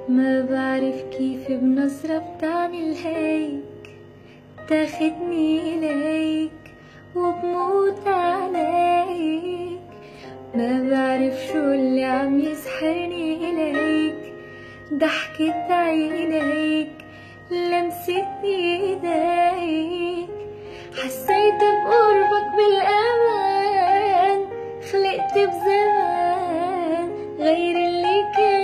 ما بعرف كيف بنظرة بتعمل هيك، تاخدني إليك وبموت عليك. ما بعرف شو اللي عم يسحرني إليك، ضحكة عينيك، لمسة ايديك. حسيت بقربك بالأمان، خلقت بزمان غير اللي كان.